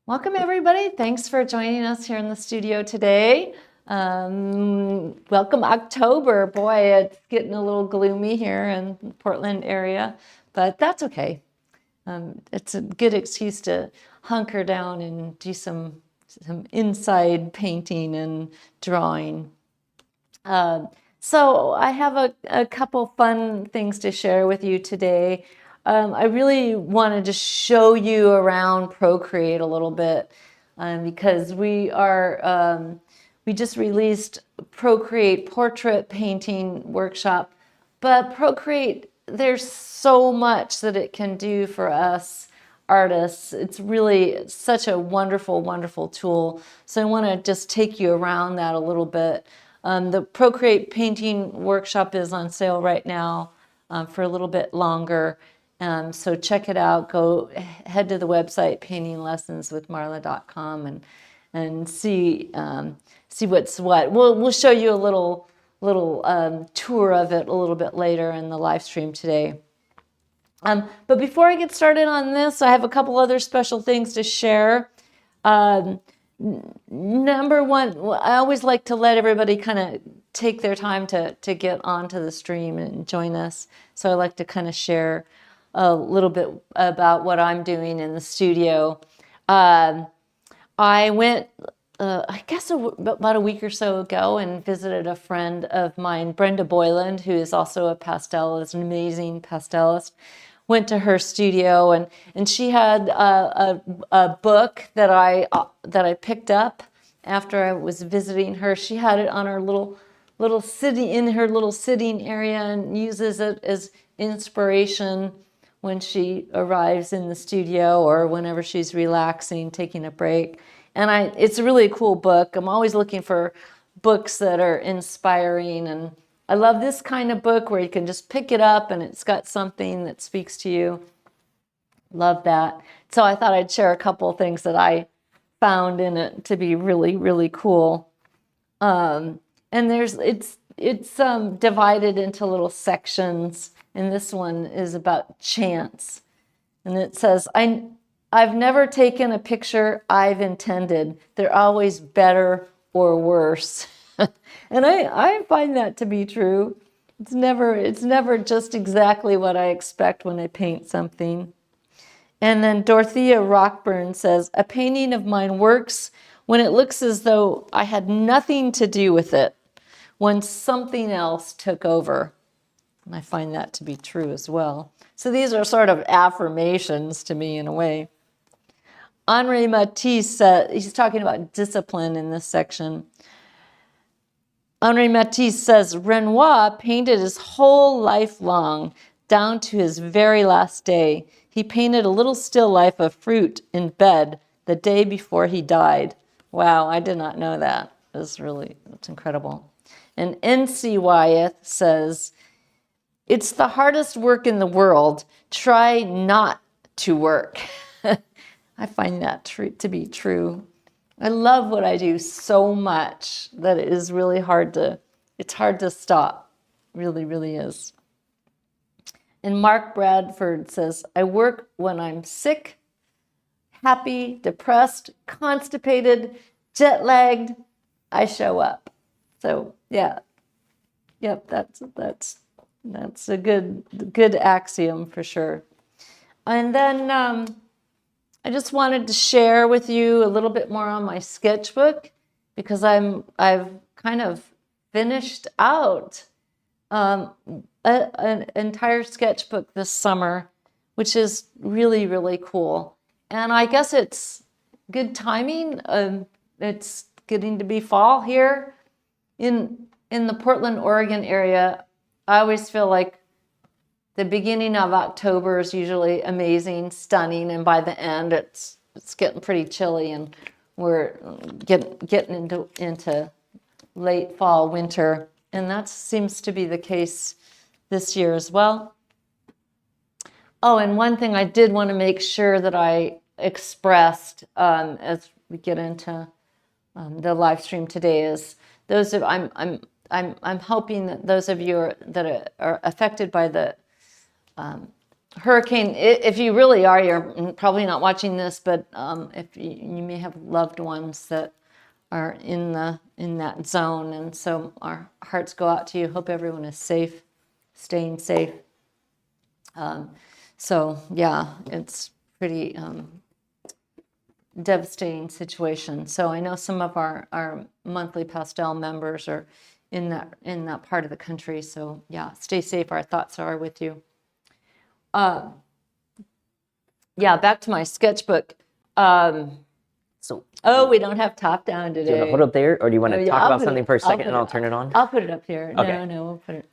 Welcome everybody. Thanks for joining us here in the studio today. Welcome October. Boy, it's getting a little gloomy here in the Portland area, but that's okay. It's a good excuse to hunker down and do some inside painting and drawing. So I have a couple fun things to share with you today. I really wanted to show you around Procreate a little bit because we just released Procreate Portrait Painting Workshop, but Procreate, there's so much that it can do for us artists. It's really such a wonderful, wonderful tool. So I want to just take you around that a little bit. The Procreate Painting Workshop is on sale right now for a little bit longer. So check it out. Head to the website paintinglessonswithmarla.com and see what's what. We'll show you a little tour of it a little bit later in the live stream today. But before I get started on this, I have a couple other special things to share. Number one, I always like to let everybody kind of take their time to get onto the stream and join us. So I like to kind of share a little bit about what I'm doing in the studio. I went, I guess about a week or so ago and visited a friend of mine, Brenda Boyland, who is also a pastelist, an amazing pastelist. Went to her studio and she had a book that I picked up after I was visiting her. She had it on her little sitting area and uses it as inspiration when she arrives in the studio or whenever she's relaxing, taking a break. And it's a really cool book. I'm always looking for books that are inspiring, and I love this kind of book where you can just pick it up and it's got something that speaks to you. Love that. So I thought I'd share a couple of things that I found in it to be really, really cool. And it's divided into little sections, and this one is about chance. And it says, I've never taken a picture I've intended. They're always better or worse. And I find that to be true. It's never just exactly what I expect when I paint something. And then Dorothea Rockburn says, a painting of mine works when it looks as though I had nothing to do with it, when something else took over. And I find that to be true as well. So these are sort of affirmations to me in a way. Henri Matisse, he's talking about discipline in this section. Henri Matisse says, Renoir painted his whole life long, down to his very last day. He painted a little still life of fruit in bed the day before he died. Wow, I did not know that. That's incredible. And N.C. Wyeth says, it's the hardest work in the world. Try not to work. I find that to be true. I love what I do so much that it is really it's hard to stop. Really, really is. And Mark Bradford says, I work when I'm sick, happy, depressed, constipated, jet-lagged, I show up. So yeah, yep, that's a good axiom for sure. And then I just wanted to share with you a little bit more on my sketchbook because I've kind of finished out an entire sketchbook this summer, which is really, really cool. And I guess it's good timing. It's getting to be fall here in the Portland, Oregon area. I always feel like the beginning of October is usually amazing, stunning, and by the end it's getting pretty chilly, and we're getting into late fall, winter, and that seems to be the case this year as well. Oh, and one thing I did want to make sure that I expressed as we get into the live stream today is I'm hoping that those of you that are affected by the hurricane, if you really are, you're probably not watching this, but if you may have loved ones that are in that zone, and so our hearts go out to you. Hope everyone is safe, staying safe. So yeah, it's pretty devastating situation. So I know some of our monthly pastel members are in that part of the country. So yeah, stay safe. Our thoughts are with you. Yeah, back to my sketchbook. So, Oh, we don't have top down do you want to today. hold up there, or do you want to Yeah, talk I'll about put it- something for a I'll second put and I'll it- turn it on? I'll put it up here. Okay. No, we'll put it.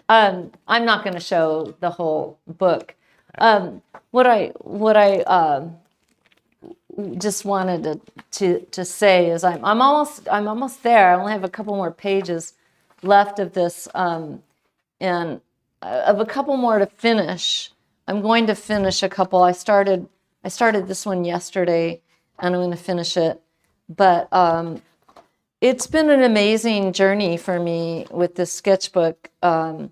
I'm not going to show the whole book. What I just wanted to say is I'm almost there. I only have a couple more pages left of this, and of a couple more to finish. I'm going to finish a couple. I started this one yesterday, and I'm going to finish it. But it's been an amazing journey for me with this sketchbook. Again,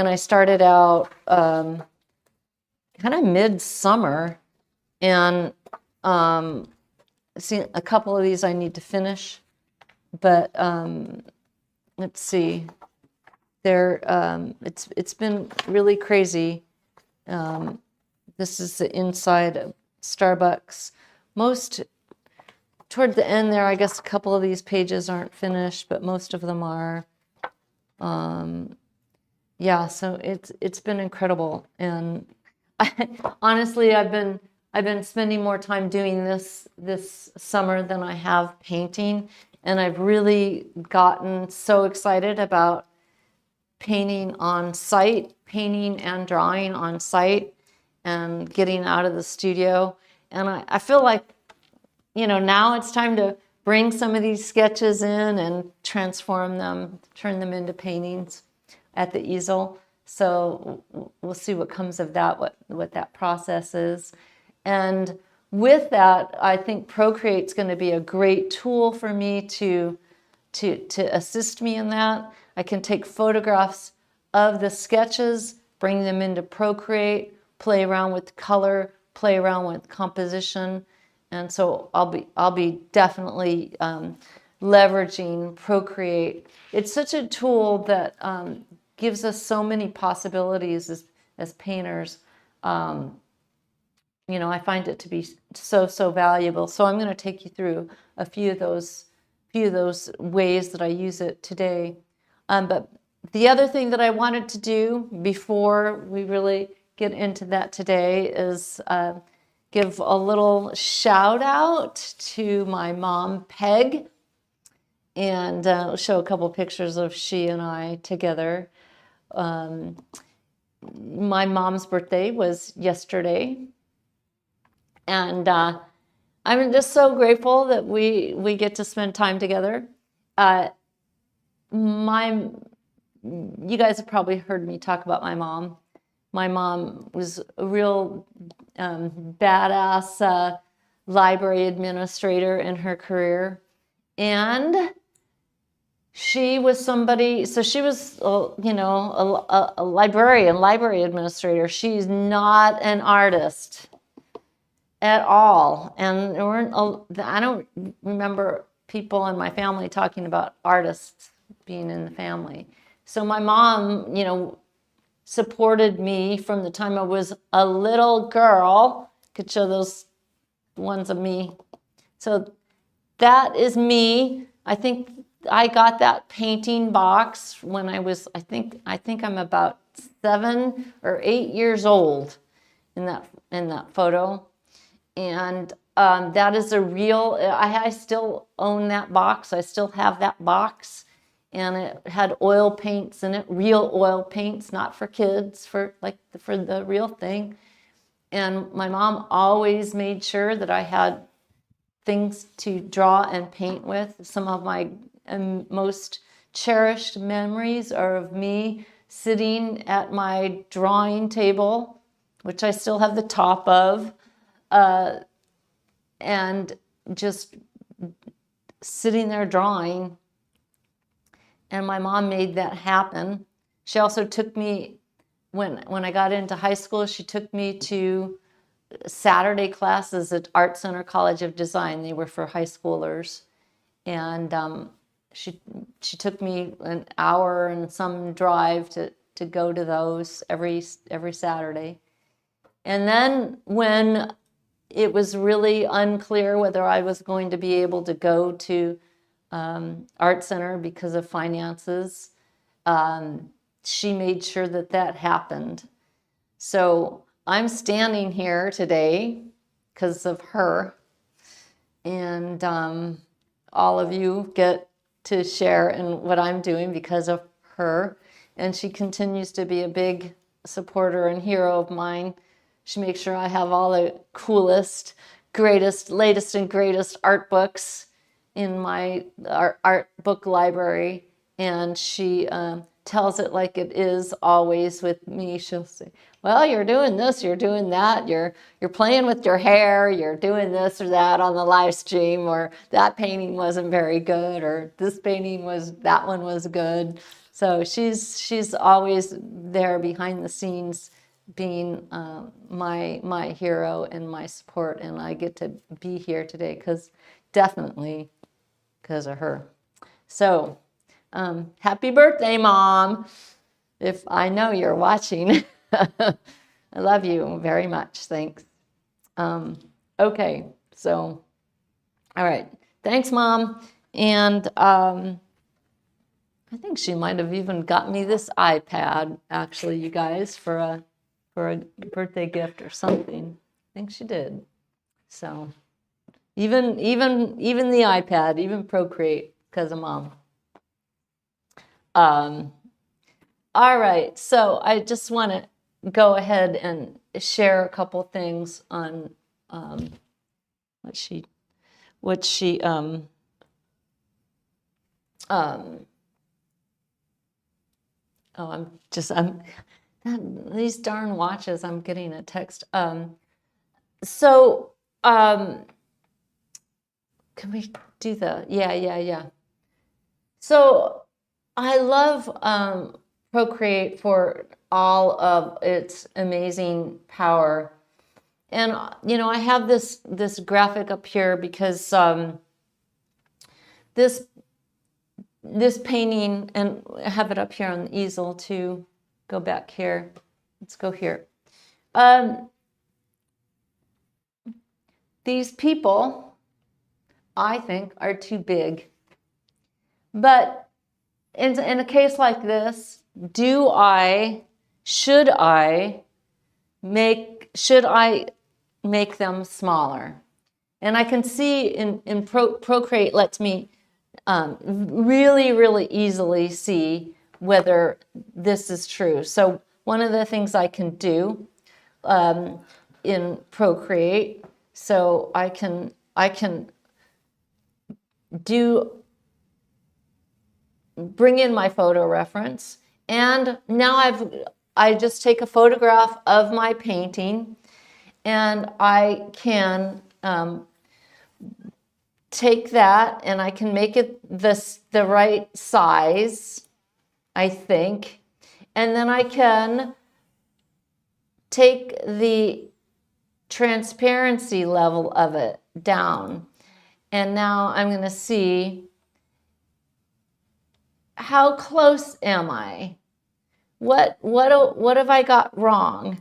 I started out kind of midsummer, and see, a couple of these I need to finish. But let's see. It's been really crazy. This is the inside of Starbucks. Toward the end there, I guess a couple of these pages aren't finished, but most of them are. Yeah, so it's been incredible, and honestly, I've been spending more time doing this summer than I have painting, and I've really gotten so excited about painting on site, painting and drawing on site, and getting out of the studio. And I feel like, now it's time to bring some of these sketches in and transform them, turn them into paintings at the easel. So we'll see what comes of that, what that process is. And with that, I think Procreate's going to be a great tool for me to assist me in that. I can take photographs of the sketches, bring them into Procreate, play around with color, play around with composition. And so I'll be definitely leveraging Procreate. It's such a tool that gives us so many possibilities as painters. I find it to be so valuable. So I'm going to take you through a few of those ways that I use it today. But the other thing that I wanted to do before we really get into that today is give a little shout out to my mom, Peg, and show a couple pictures of she and I together. My mom's birthday was yesterday, and I'm just so grateful that we get to spend time together. You guys have probably heard me talk about my mom. My mom was a real badass library administrator in her career. And she was somebody, so she was, a librarian, library administrator. She's not an artist at all. And I don't remember people in my family talking about artists being in the family. So my mom, supported me from the time I was a little girl. Could show those ones of me. So that is me. I think I got that painting box when I was, I think I'm about 7 or 8 years old in that photo. And that is a real, I still own that box. I still have that box. And it had oil paints in it, real oil paints, not for kids, for the real thing. And my mom always made sure that I had things to draw and paint with. Some of my most cherished memories are of me sitting at my drawing table, which I still have the top of, and just sitting there drawing. And my mom made that happen. She also took me when I got into high school, she took me to Saturday classes at Art Center College of Design. They were for high schoolers. And she took me an hour and some drive to go to those every Saturday. And then when it was really unclear whether I was going to be able to go to Art Center because of finances, she made sure that that happened. So I'm standing here today because of her. And all of you get to share in what I'm doing because of her. And she continues to be a big supporter and hero of mine. She makes sure I have all the coolest, greatest, latest and greatest art books in my art book library. And she tells it like it is always with me. She'll say, well, you're doing this, you're doing that, you're playing with your hair, you're doing this or that on the live stream, or that painting wasn't very good, or this painting that one was good. So she's always there behind the scenes, being my hero and my support, and I get to be here today definitely because of her. So happy birthday, Mom, if I know you're watching. I love you very much. Thanks. Okay, so, all right. Thanks, Mom. And I think she might have even got me this iPad, actually, you guys, for a birthday gift or something. I think she did. So, even the iPad, even Procreate, because of Mom. All right, so I just want to go ahead and share a couple things on what she these darn watches, I'm getting a text. So can we do yeah. So I love Procreate for all of its amazing power. And, I have this graphic up here because this painting, and I have it up here on the easel too. Go back here. Let's go here. These people, I think, are too big. But in a case like this, should I make them smaller? And I can see in Procreate lets me really, really easily see whether this is true. So one of the things I can do in Procreate, so I can bring in my photo reference, and now I just take a photograph of my painting, and I can take that and I can make it the right size, I think, and then I can take the transparency level of it down, and now I'm going to see how close am I? What have I got wrong?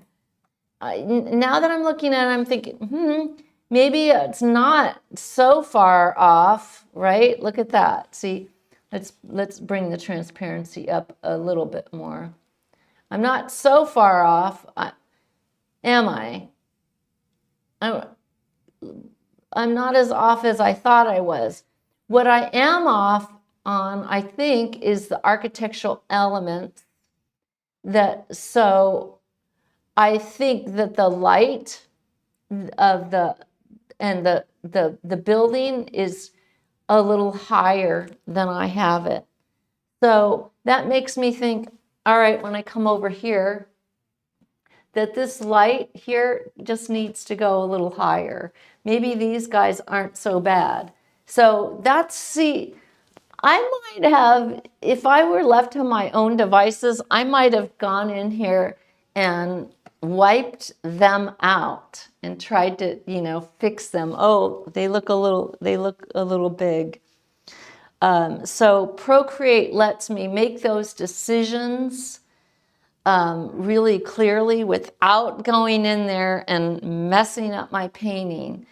Now that I'm looking at it, I'm thinking, maybe it's not so far off, right? Look at that. See, let's bring the transparency up a little bit more. I'm not so far off, am I? I'm not as off as I thought I was. What I am off on, I think, is the architectural elements. So I think that the light of the building is a little higher than I have it. So that makes me think, all right, when I come over here, that this light here just needs to go a little higher. Maybe these guys aren't so bad. So I might have, if I were left to my own devices, I might have gone in here and wiped them out and tried to, you know, fix them. Oh, they look a little big. So Procreate lets me make those decisions really clearly without going in there and messing up my painting.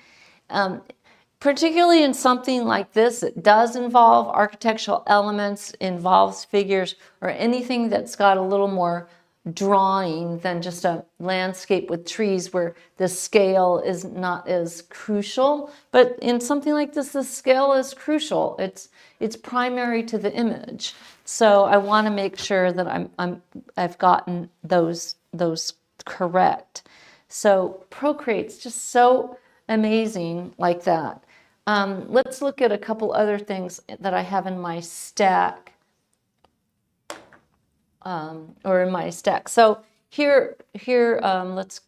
Particularly in something like this, it does involve architectural elements, involves figures, or anything that's got a little more drawing than just a landscape with trees where the scale is not as crucial. But in something like this, the scale is crucial. It's primary to the image. So I want to make sure that I've gotten those correct. So Procreate's just so amazing like that. Let's look at a couple other things that I have in my stack, or in my stack. So here, let's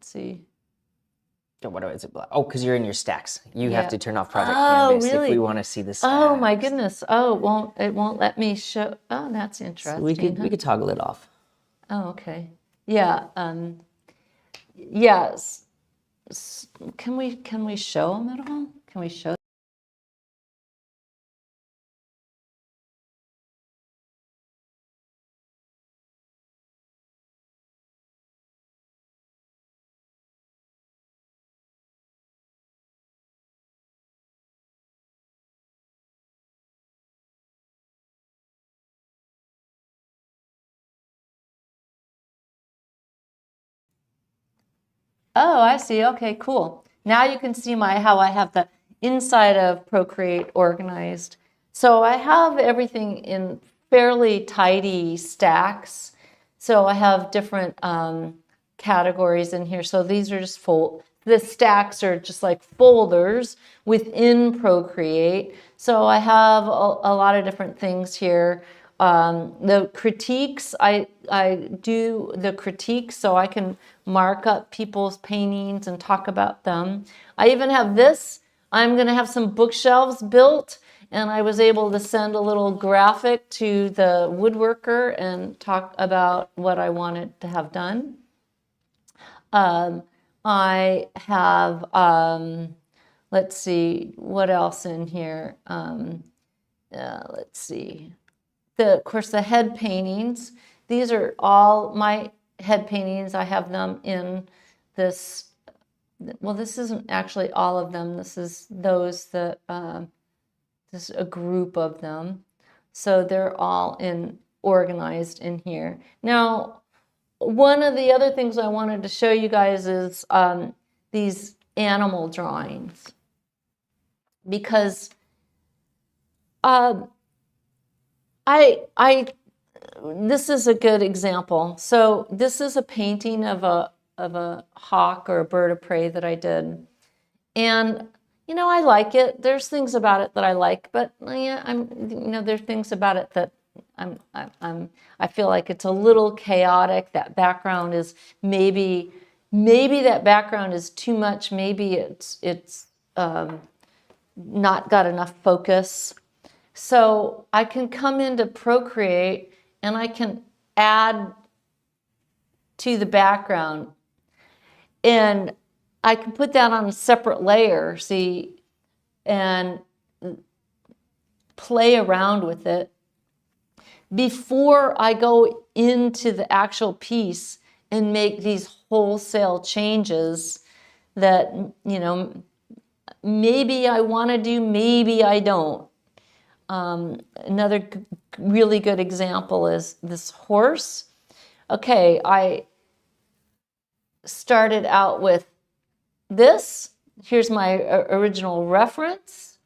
see. What is it? Oh, because you're in your stacks. You Yeah. have to turn off Project Oh, Canvas really? if we want to see the stacks. Oh my goodness. Oh, it won't let me show. Oh, that's interesting. So we could toggle it off. Oh, okay. Yeah. Yes. Can we show them at all? Can we show? Oh, I see. Okay, cool. Now you can see how I have the inside of Procreate organized. So I have everything in fairly tidy stacks. So I have different categories in here. So these are just the stacks are just like folders within Procreate. So I have a lot of different things here. The critiques, I do the critiques so I can mark up people's paintings and talk about them. I even have this. I'm going to have some bookshelves built, and I was able to send a little graphic to the woodworker and talk about what I wanted to have done. I have, let's see, what else in here? Let's see. Of course, the head paintings. These are all my head paintings. I have them in this. Well, this isn't actually all of them. This is those that. This is a group of them. So they're all organized in here. Now, one of the other things I wanted to show you guys is these animal drawings, because this is a good example. So this is a painting of a hawk or a bird of prey that I did, and you know, I like it. There's things about it that I like, but yeah, there's things about it that I feel like it's a little chaotic. That background is maybe that background is too much. Maybe it's not got enough focus. So I can come into Procreate and I can add to the background, and I can put that on a separate layer, see, and play around with it before I go into the actual piece and make these wholesale changes that, you know, maybe I want to do, maybe I don't. Another really good example is this horse. Okay, I started out with this. Here's my original reference.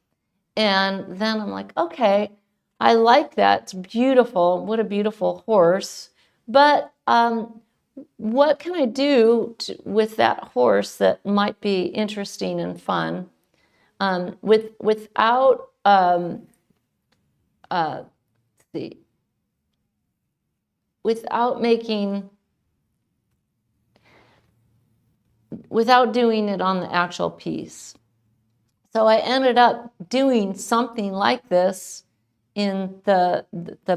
And then I'm like, okay, I like that. It's beautiful. What a beautiful horse. But what can I do with that horse that might be interesting and fun without without doing it on the actual piece. So I ended up doing something like this in the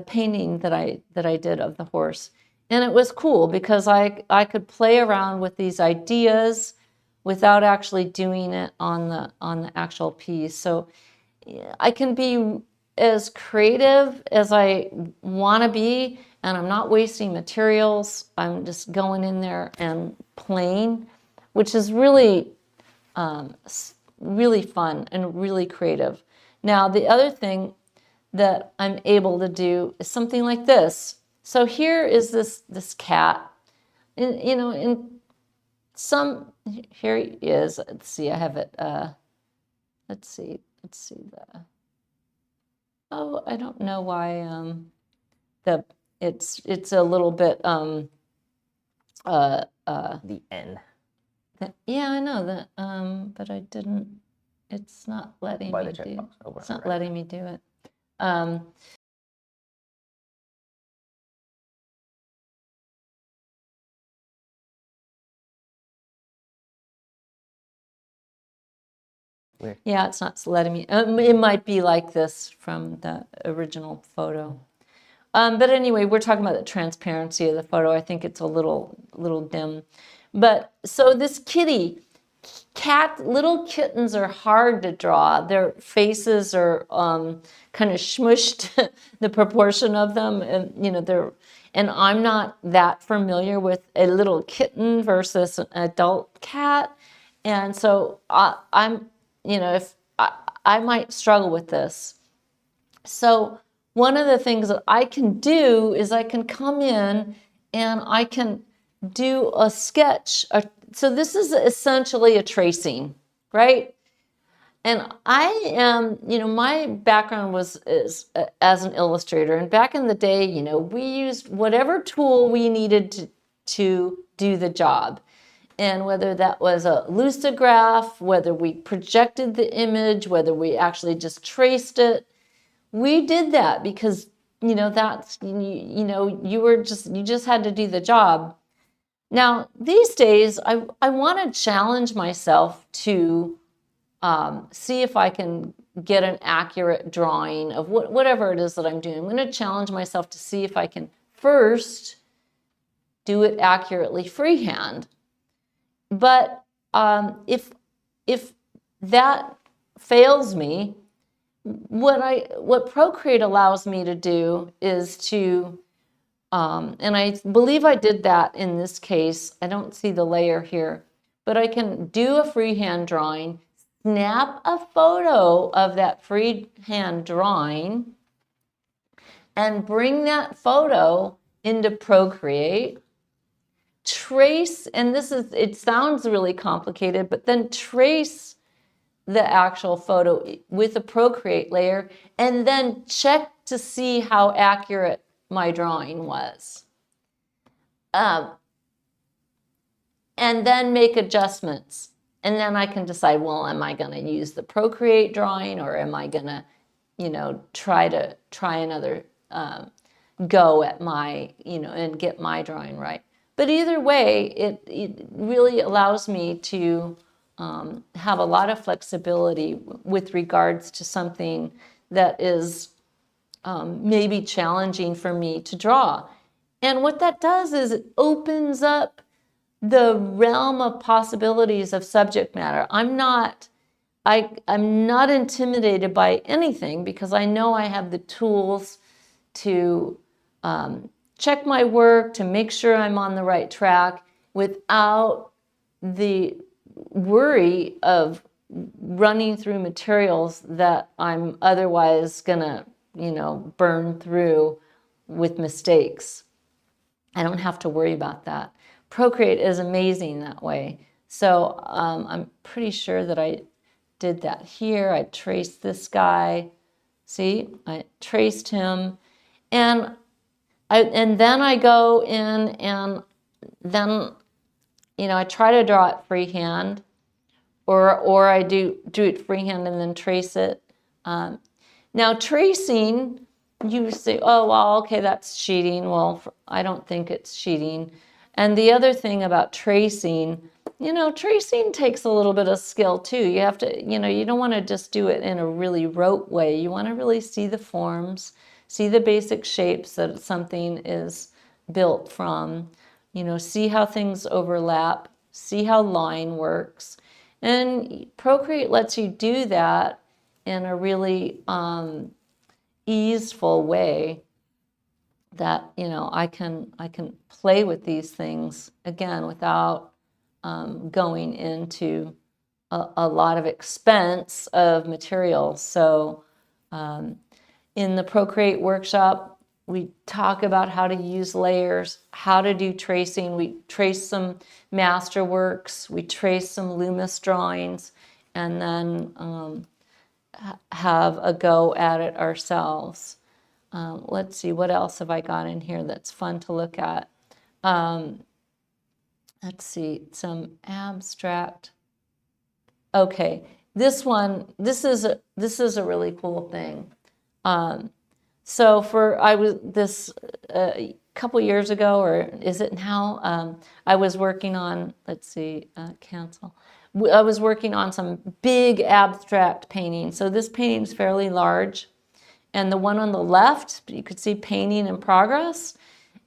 painting that I did of the horse. And it was cool because I could play around with these ideas without actually doing it on the actual piece. So I can be as creative as I want to be, and I'm not wasting materials. I'm just going in there and playing, which is really, really fun and really creative. Now, the other thing that I'm able to do is something like this. So here is this cat, and in some, here he is. Let's see, I have it. Let's see the. Oh, I don't know why it's a little bit The N. yeah, I know that but I didn't. It's not letting By me the do. checkbox over It's not right. letting me do it. Weird. Yeah, it's not letting me. It might be like this from the original photo. But anyway, we're talking about the transparency of the photo. I think it's a little dim. But so this little kittens are hard to draw. Their faces are kind of smushed, the proportion of them, and and I'm not that familiar with a little kitten versus an adult cat, and so I'm, if I might struggle with this. So one of the things that I can do is I can come in and I can do a sketch. So this is essentially a tracing, right? And I am, my background is as an illustrator. And back in the day, we used whatever tool we needed to do the job. And whether that was a lucograph, whether we projected the image, whether we actually just traced it, we did that because that's you just had to do the job. Now these days I want to challenge myself to see if I can get an accurate drawing of whatever it is that I'm doing. I'm going to challenge myself to see if I can first do it accurately freehand. But if that fails me, what Procreate allows me to do is to, and I believe I did that in this case. I don't see the layer here, but I can do a freehand drawing, snap a photo of that freehand drawing, and bring that photo into Procreate, trace, and it sounds really complicated, but then trace the actual photo with a Procreate layer, and then check to see how accurate my drawing was. And then make adjustments. And then I can decide, well, am I going to use the Procreate drawing, or am I going to, try another go at my, and get my drawing right. But either way, it really allows me to have a lot of flexibility with regards to something that is maybe challenging for me to draw. And what that does is it opens up the realm of possibilities of subject matter. I'm not intimidated by anything because I know I have the tools to check my work, to make sure I'm on the right track without the worry of running through materials that I'm otherwise gonna, burn through with mistakes. I don't have to worry about that. Procreate is amazing that way. So I'm pretty sure that I did that here. I traced this guy. See, I traced him, and then I go in and then I try to draw it freehand, or I do it freehand and then trace it. Now tracing, you say, oh well, okay, that's cheating. Well, I don't think it's cheating. And the other thing about tracing, tracing takes a little bit of skill too. You have to, you don't want to just do it in a really rote way. You want to really see the forms, see the basic shapes that something is built from. You know, see how things overlap, see how line works. And Procreate lets you do that in a really easeful way that, you know, I can play with these things again without going into a lot of expense of materials. So in the Procreate workshop, we talk about how to use layers, how to do tracing. We trace some masterworks, we trace some Loomis drawings, and then have a go at it ourselves. Let's see, what else have I got in here that's fun to look at? Let's see, some abstract. Okay, this is a really cool thing. So a couple years ago, or is it now? I was working on, let's see, cancel. I was working on some big abstract painting. So this painting is fairly large. And the one on the left, you could see painting in progress.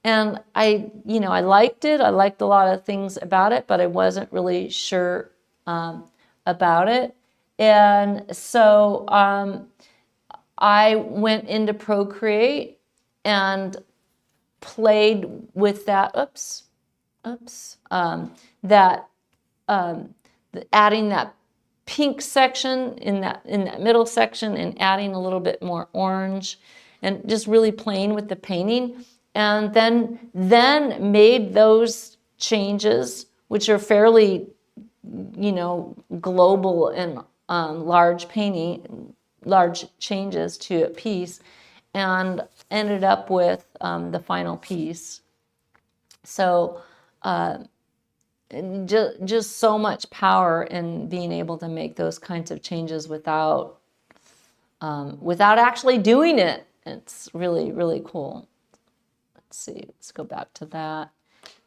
And I liked it. I liked a lot of things about it, but I wasn't really sure about it. And so I went into Procreate and played with that. Adding that pink section in that middle section and adding a little bit more orange and just really playing with the painting, and then made those changes, which are fairly, you know, global and large changes to a piece, and ended up with the final piece. So just so much power in being able to make those kinds of changes without actually doing it. It's really, really cool. Let's see, let's go back to that.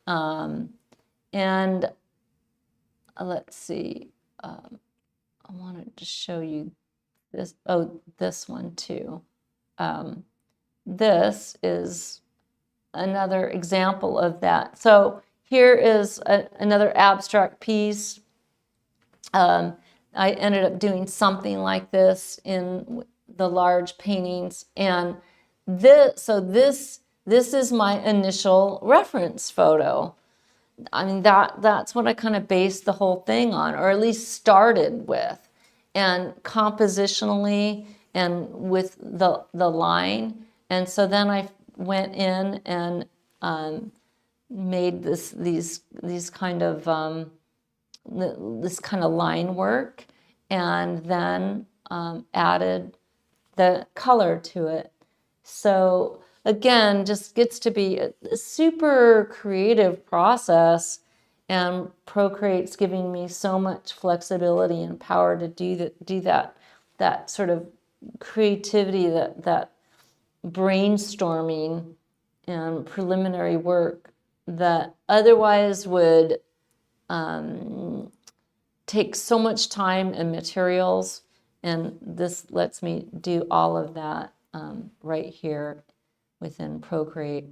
And let's see, I wanted to show you this. Oh, this one too. This is another example of that. So here is another abstract piece. I ended up doing something like this in the large paintings, and this is my initial reference photo. I mean, that's what I kind of based the whole thing on, or at least started with, and compositionally and with the line. And so then I went in and made these kind of this kind of line work, and then added the color to it. So again, just gets to be a super creative process, and Procreate's giving me so much flexibility and power to do that sort of creativity, that brainstorming and preliminary work that otherwise would take so much time and materials, and this lets me do all of that right here within Procreate.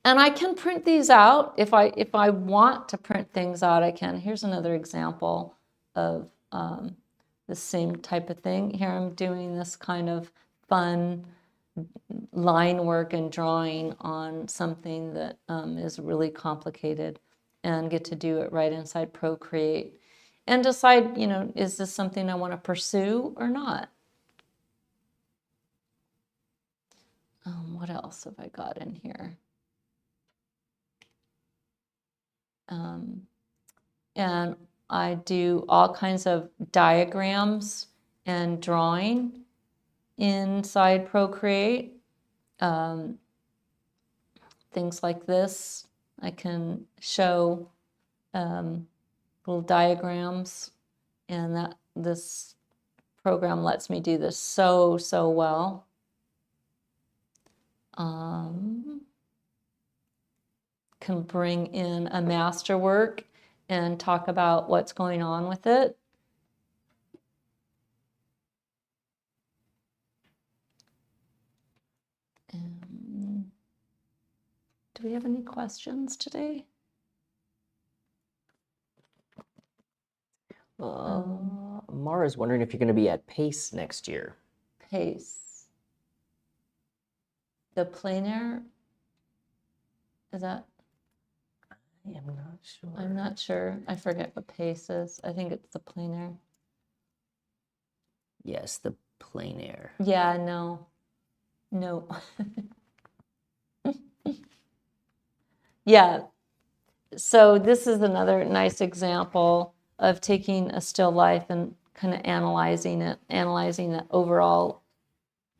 And I can print these out if I want to print things out. I can. Here's another example of the same type of thing. Here I'm doing this kind of fun line work and drawing on something that is really complicated, and get to do it right inside Procreate and decide, you know, is this something I want to pursue or not? What else have I got in here? And I do all kinds of diagrams and drawing inside Procreate. Things like this. I can show little diagrams, and this program lets me do this so well. Can bring in a masterwork and talk about what's going on with it. Do we have any questions today? Mara's wondering if you're going to be at Pace next year. Pace. The plein air? Is that? I am not sure. I'm not sure. I forget what Pace is. I think it's the plein air. Yes, the plein air. Yeah, no. Yeah. So this is another nice example of taking a still life and kind of analyzing the overall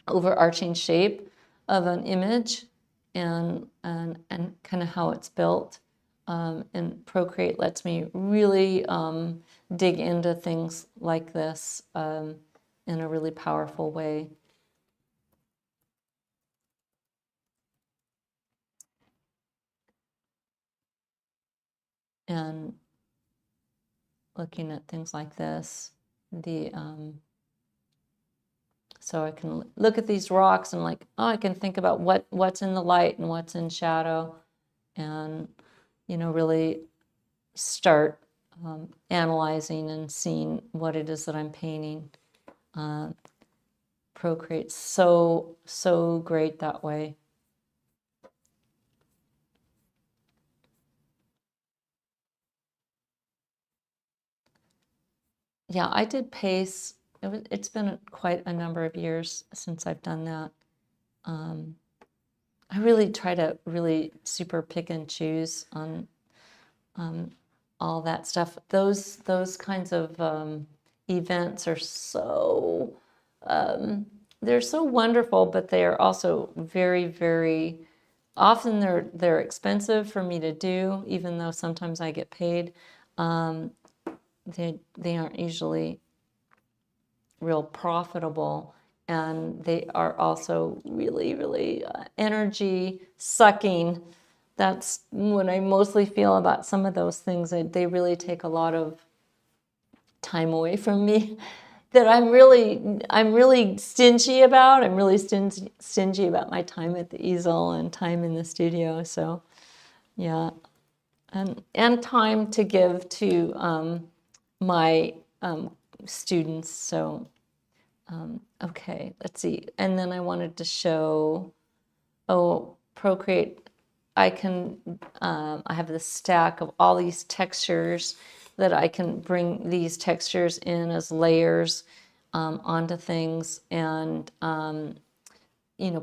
overarching shape of an image and kind of how it's built. And Procreate lets me really dig into things like this in a really powerful way. And looking at things like this, so I can look at these rocks and like, oh, I can think about what's in the light and what's in shadow, and really start analyzing and seeing what it is that I'm painting. Procreate's so great that way. Yeah, I did Pace. It's been quite a number of years since I've done that. I really try to really super pick and choose on all that stuff. Those kinds of events are so they're so wonderful, but they are also very, very often they're expensive for me to do, even though sometimes I get paid. They aren't usually real profitable, and they are also really, really energy sucking. That's what I mostly feel about some of those things. They really take a lot of time away from me that I'm really stingy about. I'm really stingy about my time at the easel and time in the studio. So yeah, and time to give to my students. So okay, let's see. And then I wanted to show, Procreate. I have this stack of all these textures that I can bring these textures in as layers onto things, and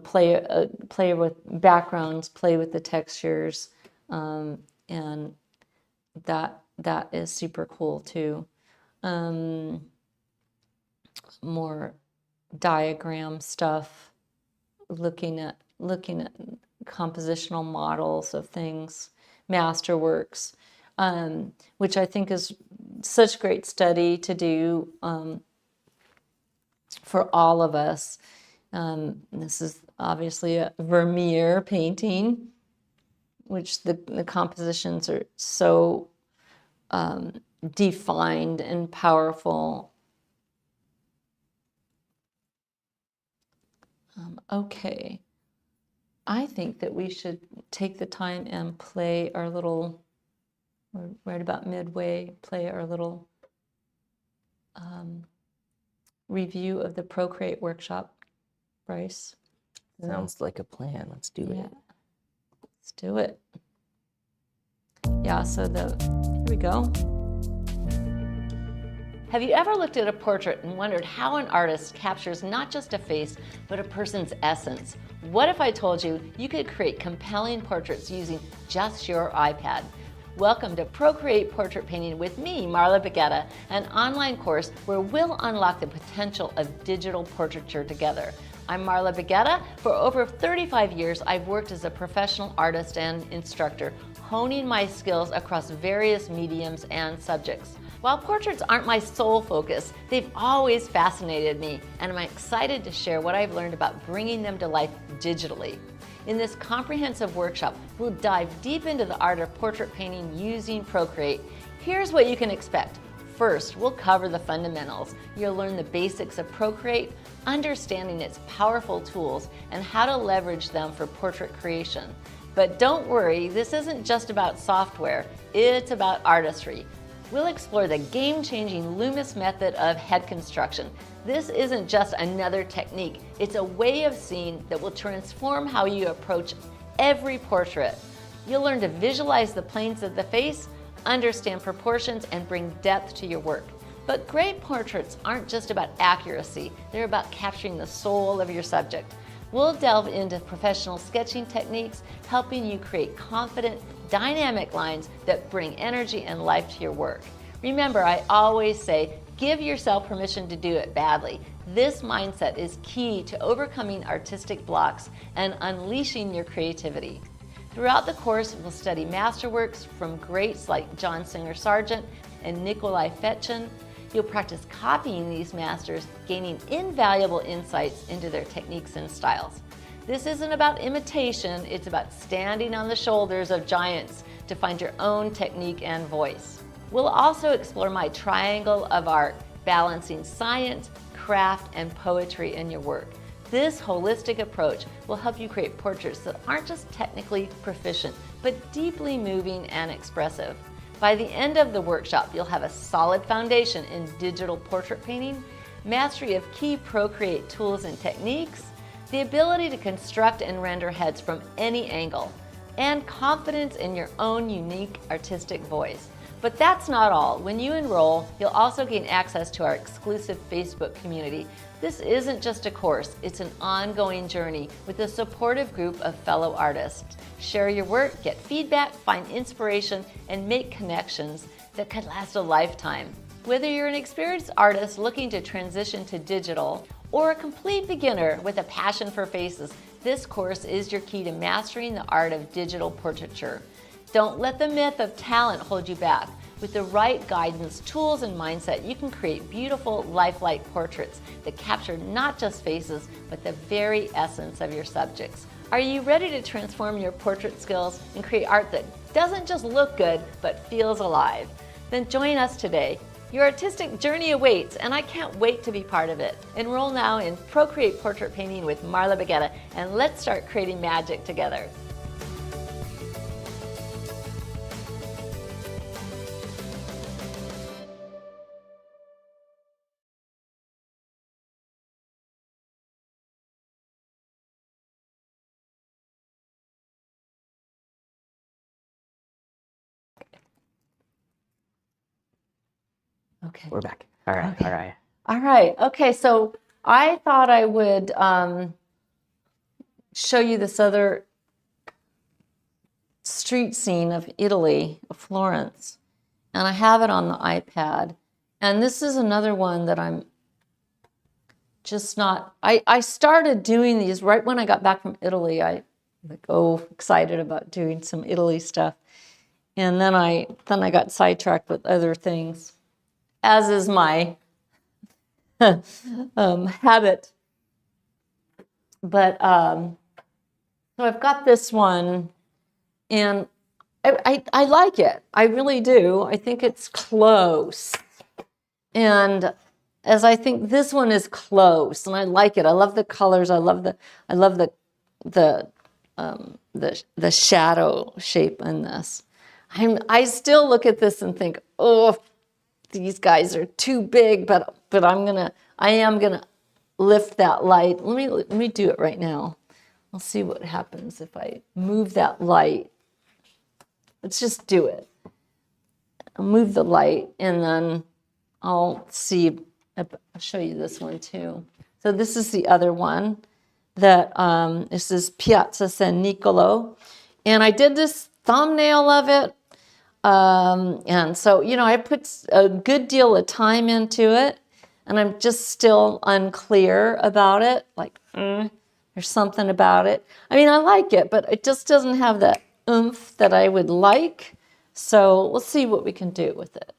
play with backgrounds, play with the textures, and that is super cool too. More diagram stuff, looking at compositional models of things, masterworks, which I think is such great study to do for all of us. This is obviously a Vermeer painting, which the compositions are so defined and powerful. Okay, I think that we should take the time and play our little, we're right about midway, play our little review of the Procreate workshop, Bryce. Sounds like a plan. Let's do it. Let's do it. Yeah, so here we go. Have you ever looked at a portrait and wondered how an artist captures not just a face, but a person's essence? What if I told you you could create compelling portraits using just your iPad? Welcome to Procreate Portrait Painting with me, Marla Baguetta, an online course where we'll unlock the potential of digital portraiture together. I'm Marla Baguetta. For over 35 years, I've worked as a professional artist and instructor, honing my skills across various mediums and subjects. While portraits aren't my sole focus, they've always fascinated me, and I'm excited to share what I've learned about bringing them to life digitally. In this comprehensive workshop, we'll dive deep into the art of portrait painting using Procreate. Here's what you can expect. First, we'll cover the fundamentals. You'll learn the basics of Procreate, understanding its powerful tools, and how to leverage them for portrait creation. But don't worry, this isn't just about software, it's about artistry. We'll explore the game-changing Loomis method of head construction. This isn't just another technique, it's a way of seeing that will transform how you approach every portrait. You'll learn to visualize the planes of the face, understand proportions, and bring depth to your work. But great portraits aren't just about accuracy, they're about capturing the soul of your subject. We'll delve into professional sketching techniques, helping you create confident, dynamic lines that bring energy and life to your work. Remember, I always say, give yourself permission to do it badly. This mindset is key to overcoming artistic blocks and unleashing your creativity. Throughout the course, we'll study masterworks from greats like John Singer Sargent and Nikolai Fetchin. You'll practice copying these masters, gaining invaluable insights into their techniques and styles. This isn't about imitation, it's about standing on the shoulders of giants to find your own technique and voice. We'll also explore my triangle of art, balancing science, craft, and poetry in your work. This holistic approach will help you create portraits that aren't just technically proficient, but deeply moving and expressive. By the end of the workshop, you'll have a solid foundation in digital portrait painting, mastery of key Procreate tools and techniques, the ability to construct and render heads from any angle, and confidence in your own unique artistic voice. But that's not all. When you enroll, you'll also gain access to our exclusive Facebook community. This isn't just a course, it's an ongoing journey with a supportive group of fellow artists. Share your work, get feedback, find inspiration, and make connections that could last a lifetime. Whether you're an experienced artist looking to transition to digital, or a complete beginner with a passion for faces, this course is your key to mastering the art of digital portraiture. Don't let the myth of talent hold you back. With the right guidance, tools, and mindset, you can create beautiful, lifelike portraits that capture not just faces, but the very essence of your subjects. Are you ready to transform your portrait skills and create art that doesn't just look good, but feels alive? Then join us today. Your artistic journey awaits, and I can't wait to be part of it. Enroll now in Procreate Portrait Painting with Marla Baguetta, and let's start creating magic together. Okay. We're back. All right. Okay. All right. All right. Okay. So I thought I would show you this other street scene of Italy, of Florence, and I have it on the iPad. And this is another one that I'm just not. I started doing these right when I got back from Italy. I like excited about doing some Italy stuff, and then I got sidetracked with other things, as is my habit. But so I've got this one, and I like it. I really do. I think it's close. And as I think this one is close, and I like it. I love the colors. I love the shadow shape in this. I still look at this and think, oh, these guys are too big, but I am gonna lift that light. Let me do it right now. I'll see what happens if I move that light. Let's just do it. I'll move the light, and then I'll see. I'll show you this one too. So this is the other one that this is Piazza San Nicolo, and I did this thumbnail of it. And so, I put a good deal of time into it, and I'm just still unclear about it. Like, there's something about it. I mean, I like it, but it just doesn't have that oomph that I would like. So we'll see what we can do with it.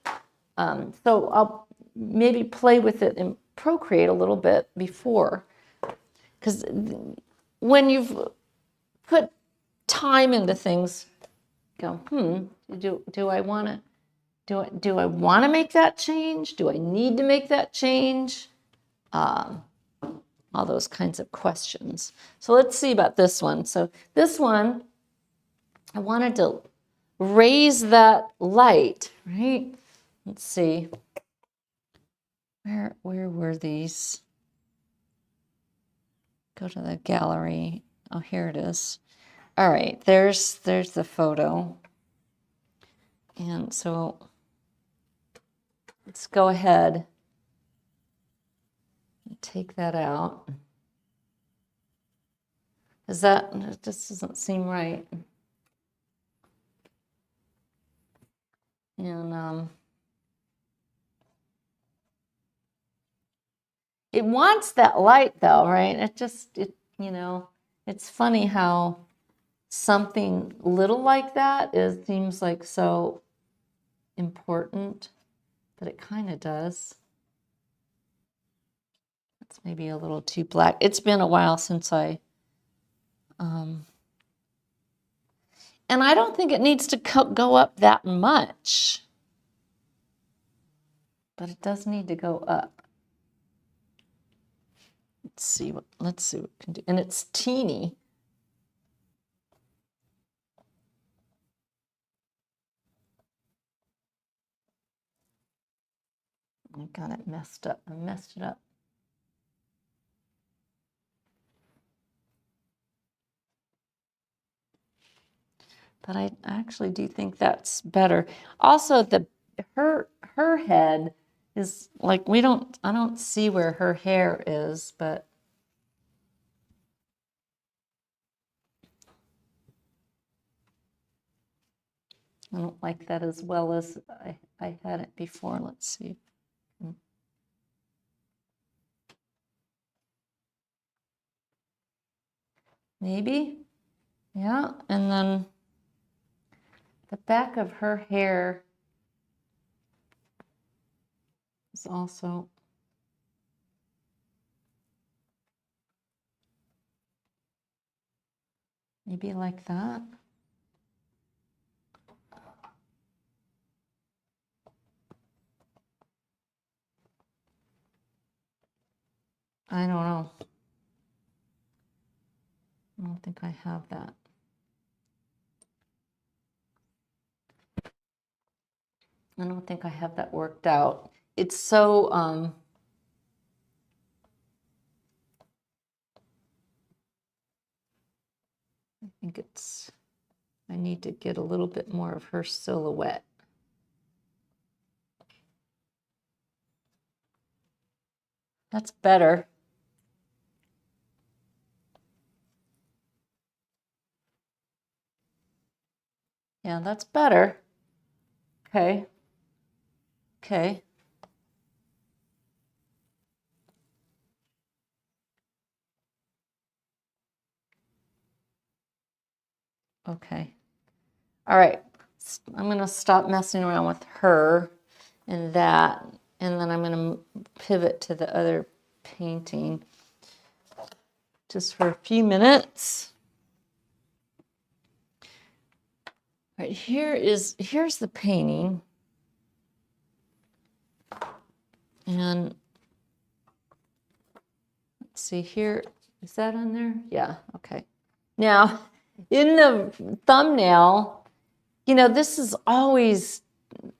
So I'll maybe play with it and Procreate a little bit before. Because when you've put time into things, go, do I want to make that change? Do I need to make that change? All those kinds of questions. So let's see about this one. So this one I wanted to raise that light, right? Let's see. Where were these? Go to the gallery. Oh, here it is. All right, there's the photo. And so let's go ahead and take that out. It just doesn't seem right. And it wants that light though, right? It's funny how something little like that seems like so important, but it kind of does. It's maybe a little too black. It's been a while since and I don't think it needs to go up that much, but it does need to go up. Let's see what we can do. And it's teeny. I got it messed up. I messed it up. But I actually do think that's better. Also, her head is like I don't see where her hair is, but I don't like that as well as I had it before. Let's see. Maybe, yeah, and then the back of her hair is also maybe like that. I don't know. I don't think I have that. I don't think I have that worked out. It's so, I think I need to get a little bit more of her silhouette. That's better. Yeah, that's better. Okay. Okay. Okay. All right. I'm going to stop messing around with her and that, and then I'm going to pivot to the other painting just for a few minutes. All right, here's the painting. And let's see here. Is that on there? Yeah, okay. Now, in the thumbnail, this is always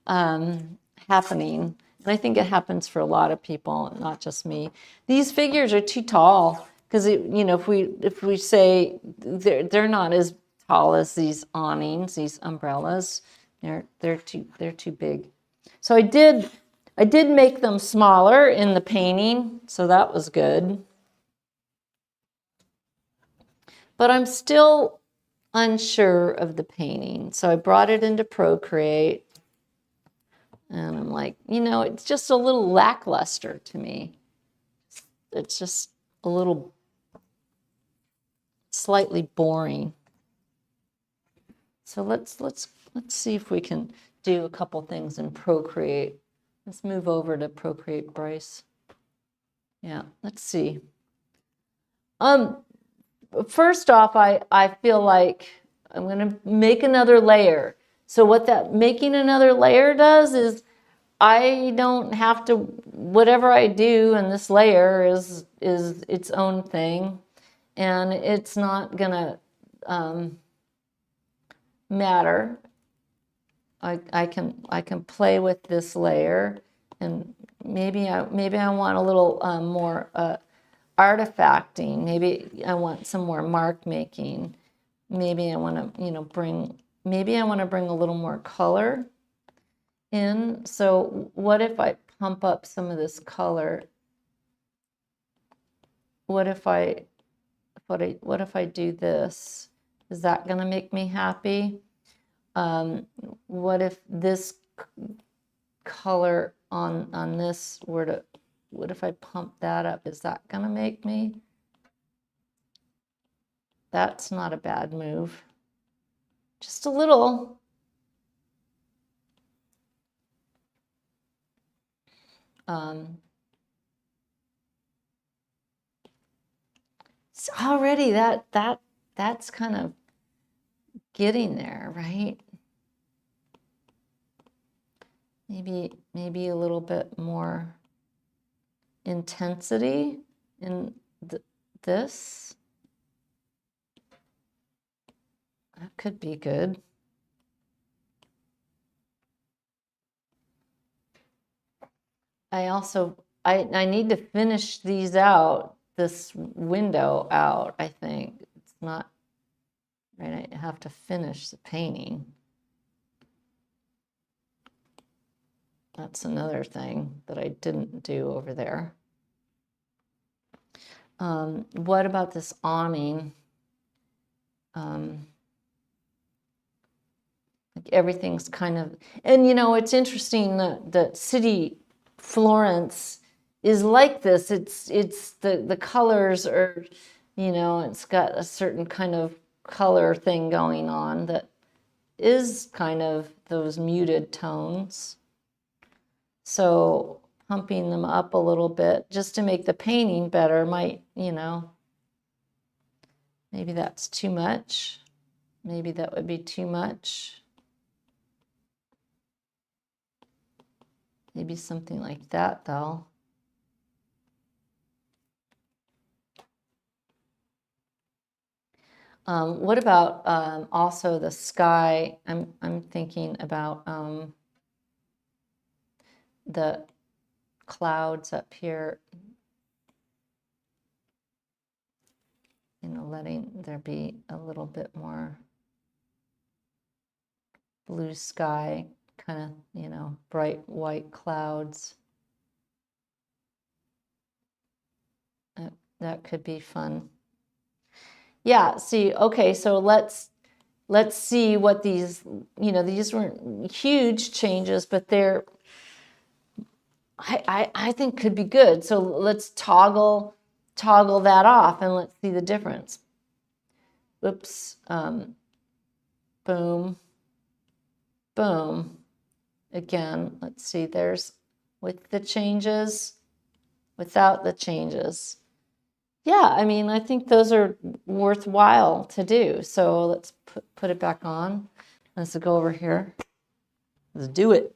happening. And I think it happens for a lot of people, not just me. These figures are too tall because, if we say they're not as tall as these awnings, these umbrellas, they're too big. So I did make them smaller in the painting, so that was good. But I'm still unsure of the painting. So I brought it into Procreate. And I'm like, it's just a little lackluster to me. It's just a little slightly boring. So let's see if we can do a couple things in Procreate. Let's move over to Procreate, Bryce. Yeah, let's see. First off, I feel like I'm going to make another layer. So what that making another layer does is I don't have to, whatever I do in this layer is its own thing, and it's not going to matter. I can play with this layer, and maybe I want a little more artifacting. Maybe I want some more mark making. Maybe I want to, bring a little more color in. So what if I pump up some of this color? What if I do this? Is that going to make me happy? What if this color on this were to, what if I pump that up? Is that going to make me? That's not a bad move. Just a little. So already that's kind of getting there, right? Maybe a little bit more intensity in this. That could be good. I need to finish these out, this window out, I think. It's not, right, I have to finish the painting. That's another thing that I didn't do over there. What about this awning? Like everything's kind of, and it's interesting that city Florence is like this. It's the colors are, it's got a certain kind of color thing going on that is kind of those muted tones. So pumping them up a little bit just to make the painting better might, maybe that's too much. Maybe that would be too much. Maybe something like that, though. What about also the sky? I'm thinking about the clouds up here. Letting there be a little bit more blue sky, kind of, bright white clouds. That could be fun. Yeah, see, okay, so let's see what these, these weren't huge changes, but they're, I think could be good. So let's toggle that off and let's see the difference. Whoops, boom, boom. Again, let's see, there's with the changes, without the changes. Yeah, I mean, I think those are worthwhile to do. So let's put it back on. Let's go over here. Let's do it.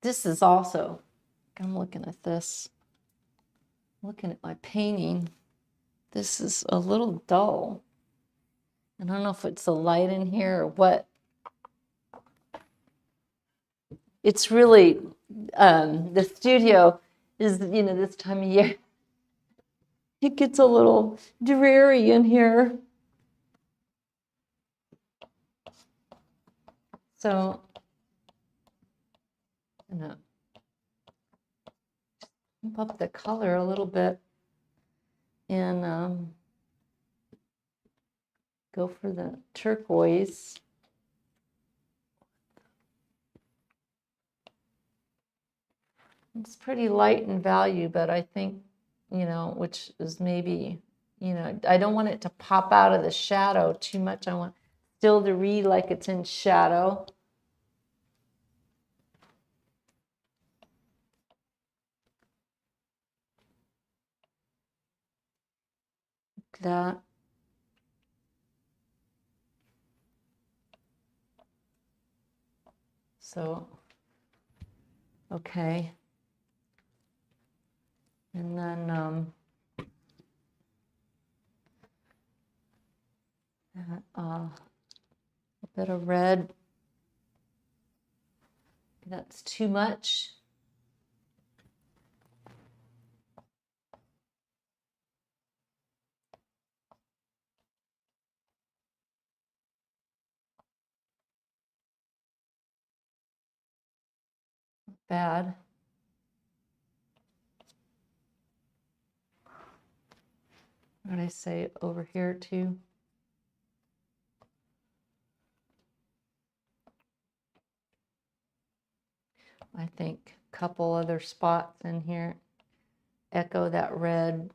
This is also, I'm looking at this, looking at my painting. This is a little dull. I don't know if it's the light in here or what. It's really, the studio is, this time of year, it gets a little dreary in here. So, I'm gonna pump up the color a little bit and go for the turquoise. It's pretty light in value, but I think, which is maybe, I don't want it to pop out of the shadow too much. I want still to read like it's in shadow. Like that. So, okay. And then A bit of red. That's too much. Bad. What did I say over here too? I think a couple other spots in here echo that red.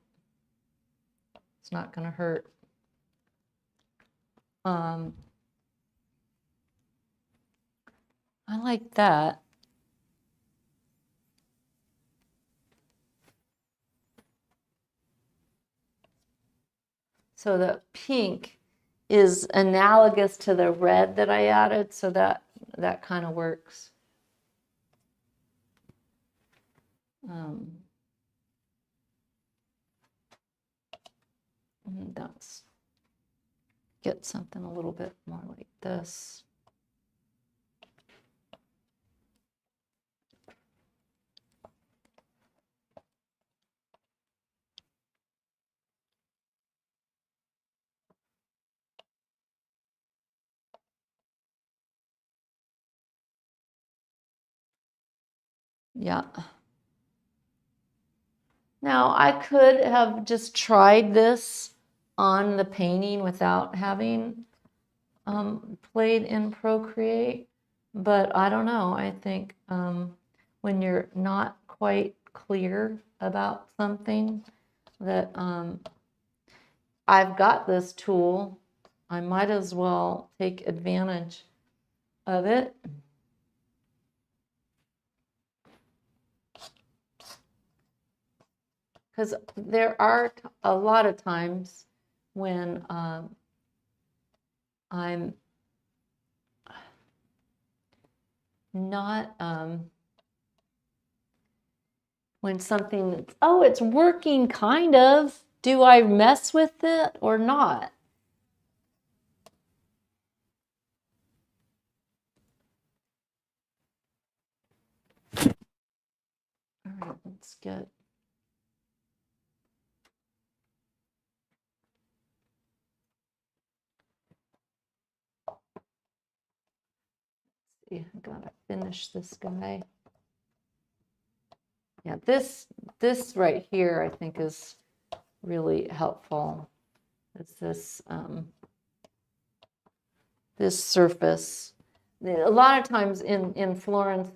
It's not going to hurt. I like that. So the pink is analogous to the red that I added, so that kind of works. That's get something a little bit more like this. Yeah. Now I could have just tried this on the painting without having played in Procreate, but I don't know. I think when you're not quite clear about something, that I've got this tool, I might as well take advantage of it. Because there are a lot of times when I'm not, when something, oh, it's working kind of. Do I mess with it or not? All right, let's get. I gotta finish this guy. Yeah, this right here I think is really helpful. It's this this surface. A lot of times in Florence,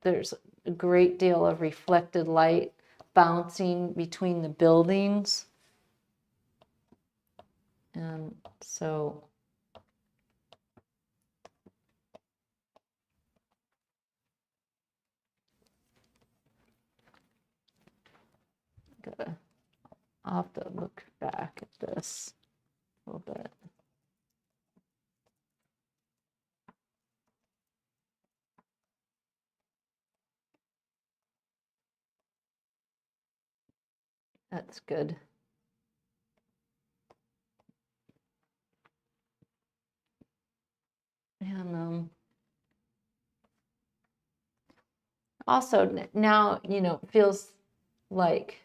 there's a great deal of reflected light bouncing between the buildings, and so I'll have to look back at this a little bit. That's good. And also now, it feels like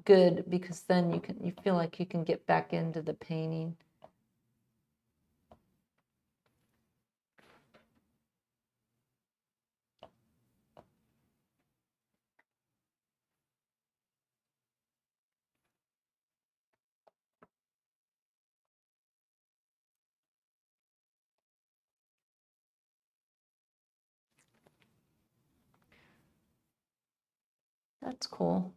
good because then you feel like you can get back into the painting. That's cool.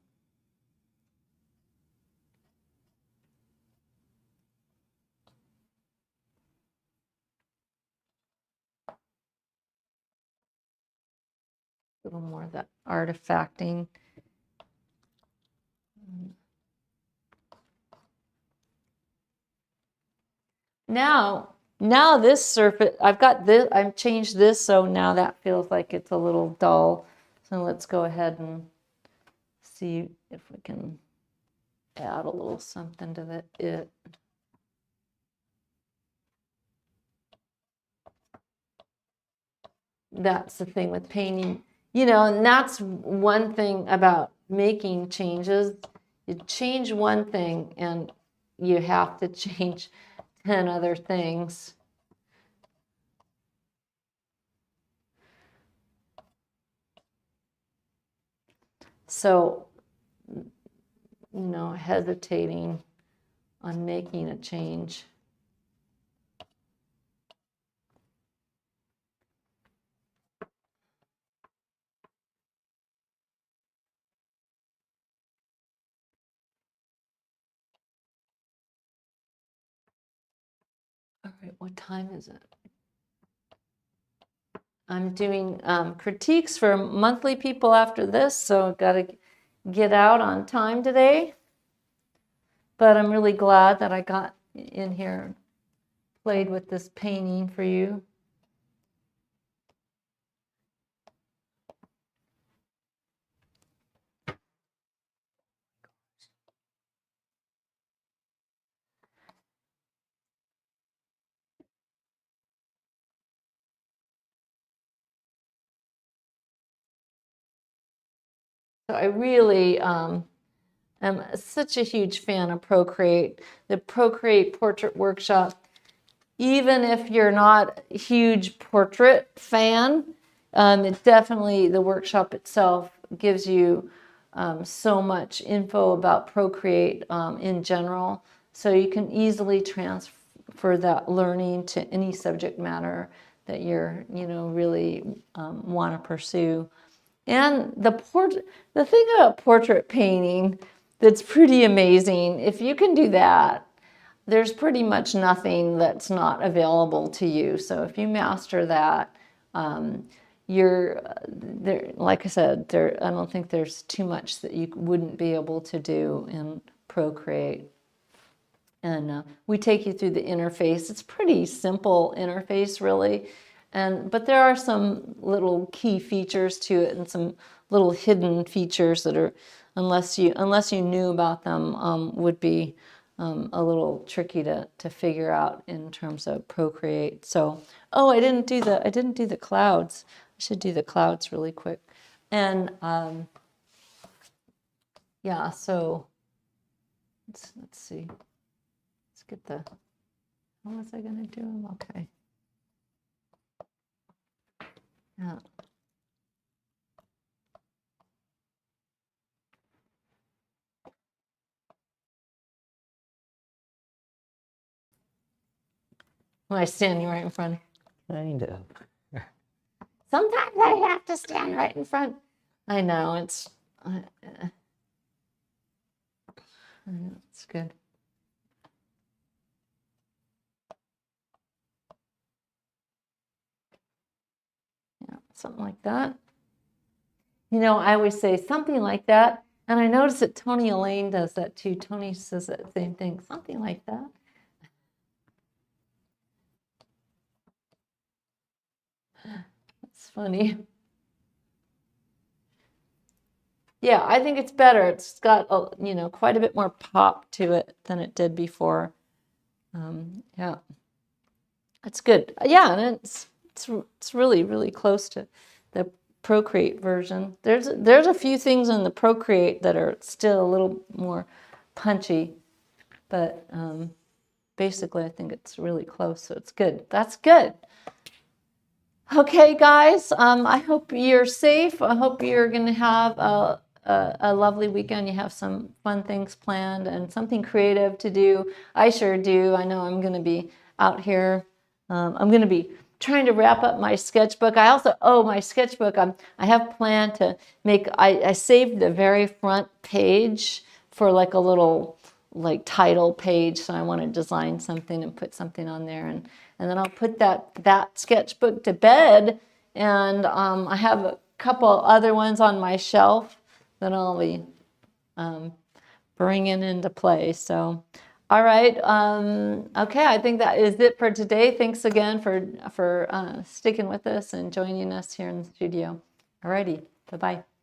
A little more of that artifacting. Now this surface, I've got this, I've changed this, so now that feels like it's a little dull. So let's go ahead and see if we can add a little something to it. that's the thing with painting, you know, and that's one thing about making changes. You change one thing and you have to change 10 other things. So, you know, hesitating on making a change. All right, what time is it? I'm doing critiques for monthly people after this, so I've got to get out on time today. But I'm really glad that I got in here and played with this painting for you. So I really am such a huge fan of Procreate. The Procreate Portrait Workshop, even if you're not a huge portrait fan, it definitely, the workshop itself gives you so much info about Procreate in general. So you can easily transfer that learning to any subject matter that you're, you know, really want to pursue. And the thing about portrait painting that's pretty amazing, if you can do that, there's pretty much nothing that's not available to you. So if you master that, you're there. Like I said, I don't think there's too much that you wouldn't be able to do in Procreate. And we take you through the interface. It's pretty simple interface, really. But there are some little key features to it and some little hidden features that are, unless you knew about them, would be a little tricky to figure out in terms of Procreate. So, oh, I didn't do the clouds. I should do the clouds really quick. And yeah, so let's see. Let's get the. How was I going to do them? Okay. Yeah. Am I standing right in front? Kind of. Sometimes I have to stand right in front. I know, it's good. Yeah, something like that. You know, I always say something like that, and I notice that Tony Elaine does that too. Tony says that same thing, something like that. That's funny. Yeah, I think it's better. It's got you know, quite a bit more pop to it than it did before. Yeah, it's good. Yeah, and it's really, really close to the Procreate version. There's a few things in the Procreate that are still a little more punchy, but basically I think it's really close, so it's good. That's good. Okay, guys, I hope you're safe. I hope you're going to have a lovely weekend. You have some fun things planned and something creative to do. I sure do. I know I'm going to be out here. I'm going to be trying to wrap up my sketchbook. I also, my sketchbook, I have planned to make, I saved the very front page for like a little like title page. So I want to design something and put something on there, and then I'll put that sketchbook to bed. And I have a couple other ones on my shelf that I'll be bringing into play. So, all right. Okay, I think that is it for today. Thanks again for sticking with us and joining us here in the studio. All righty. Bye-bye.